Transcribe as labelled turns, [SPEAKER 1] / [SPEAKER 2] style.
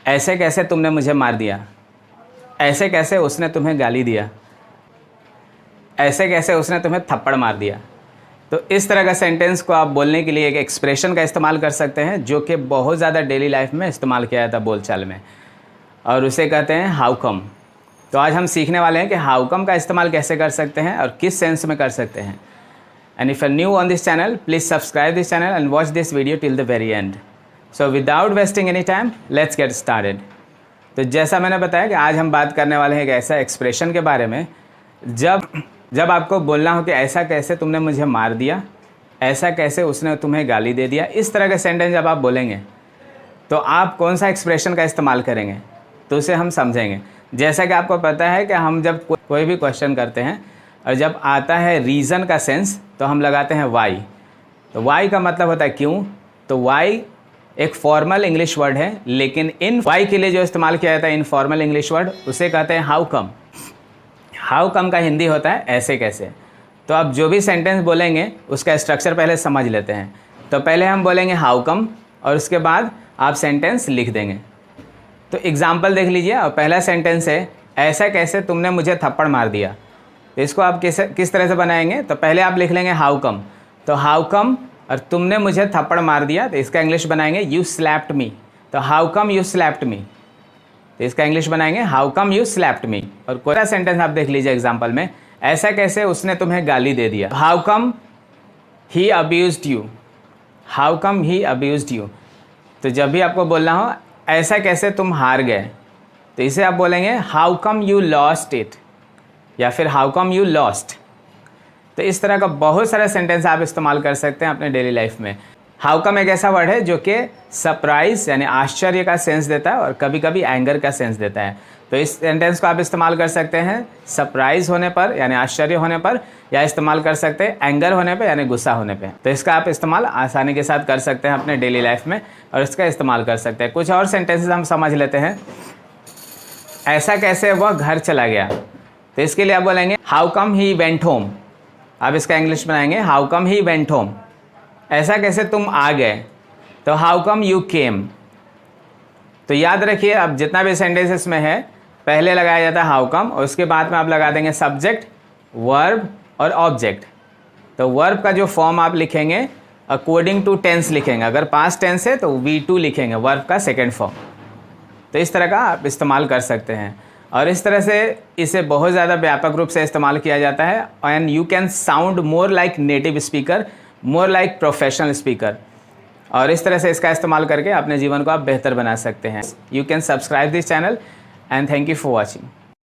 [SPEAKER 1] ऐसे कैसे तुमने मुझे मार दिया, ऐसे कैसे उसने तुम्हें गाली दिया, ऐसे कैसे उसने तुम्हें थप्पड़ मार दिया। तो इस तरह का सेंटेंस को आप बोलने के लिए एक एक्सप्रेशन का इस्तेमाल कर सकते हैं जो कि बहुत ज़्यादा डेली लाइफ में इस्तेमाल किया जाता है बोलचाल में, और उसे कहते हैं हाउ कम। तो आज हम सीखने वाले हैं कि हाउ कम का इस्तेमाल कैसे कर सकते हैं और किस सेंस में कर सकते हैं। And if you are new on this channel, please subscribe this channel and watch this video till the very end. So without wasting any time, let's get started. तो जैसा मैंने बताया कि आज हम बात करने वाले हैं एक ऐसा एक्सप्रेशन के बारे में जब आपको बोलना हो कि ऐसा कैसे तुमने मुझे मार दिया, ऐसा कैसे उसने तुम्हें गाली दे दिया। इस तरह के सेंटेंस जब आप बोलेंगे तो आप कौन सा एक्सप्रेशन का इस्तेमाल करेंगे, तो उसे हम समझेंगे। जैसा कि आपको पता है कि हम जब कोई भी क्वेश्चन करते हैं और जब आता है रीज़न का सेंस तो हम लगाते हैं वाई। तो वाई का मतलब होता है क्यों। तो वाई एक फॉर्मल इंग्लिश वर्ड है, लेकिन इन वाई के लिए जो इस्तेमाल किया जाता है इनफॉर्मल इंग्लिश वर्ड, उसे कहते हैं हाउ कम। हाउ कम का हिंदी होता है ऐसे कैसे। तो आप जो भी सेंटेंस बोलेंगे उसका स्ट्रक्चर पहले समझ लेते हैं। तो पहले हम बोलेंगे हाउ कम और उसके बाद आप सेंटेंस लिख देंगे। तो एग्जाम्पल देख लीजिए। और पहला सेंटेंस है ऐसा कैसे तुमने मुझे थप्पड़ मार दिया। तो इसको आप किस तरह से बनाएंगे, तो पहले आप लिख लेंगे हाउ कम। तो हाउ कम और तुमने मुझे थप्पड़ मार दिया, तो इसका इंग्लिश बनाएंगे यू स्लैप्ड मी। तो how come you slapped me, तो इसका इंग्लिश बनाएंगे how come you slapped me. और कोई सा सेंटेंस आप देख लीजिए एग्जाम्पल में, ऐसा कैसे उसने तुम्हें गाली दे दिया। How come he abused you, how come he abused you. तो जब भी आपको बोलना हो ऐसा कैसे तुम हार गए, तो इसे आप बोलेंगे how come you lost it, या फिर हाउ कम यू लॉस्ट। तो इस तरह का बहुत सारा सेंटेंस आप इस्तेमाल कर सकते हैं अपने डेली लाइफ में। हाउ कम एक ऐसा वर्ड है जो कि सरप्राइज यानी आश्चर्य का सेंस देता है और कभी कभी एंगर का सेंस देता है। तो इस सेंटेंस को आप इस्तेमाल कर सकते हैं सरप्राइज होने पर यानी आश्चर्य होने पर, या इस्तेमाल कर सकते हैं एंगर होने पर यानी गुस्सा होने पर। तो इसका आप इस्तेमाल आसानी के साथ कर सकते हैं अपने डेली लाइफ में और इसका इस्तेमाल कर सकते हैं। कुछ और सेंटेंसेस हम समझ लेते हैं। ऐसा कैसे वह घर चला गया, तो इसके लिए आप बोलेंगे how come he went home. आप इसका इंग्लिश बनाएंगे how come he went home. ऐसा कैसे तुम आ गए, तो हाउ कम यू केम। तो याद रखिए अब जितना भी सेंटेंसेस में है पहले लगाया जाता है हाउ कम और उसके बाद में आप लगा देंगे सब्जेक्ट, वर्ब और ऑब्जेक्ट। तो वर्ब का जो फॉर्म आप लिखेंगे अकॉर्डिंग टू टेंस लिखेंगे। अगर पास्ट टेंस है तो V2 लिखेंगे, वर्ब का सेकेंड फॉर्म। तो इस तरह का आप इस्तेमाल कर सकते हैं और इस तरह से इसे बहुत ज़्यादा व्यापक रूप से इस्तेमाल किया जाता है। And you can sound more like native speaker, more like professional speaker. और इस तरह से इसका इस्तेमाल करके अपने जीवन को आप बेहतर बना सकते हैं। You can subscribe this channel and thank you for watching.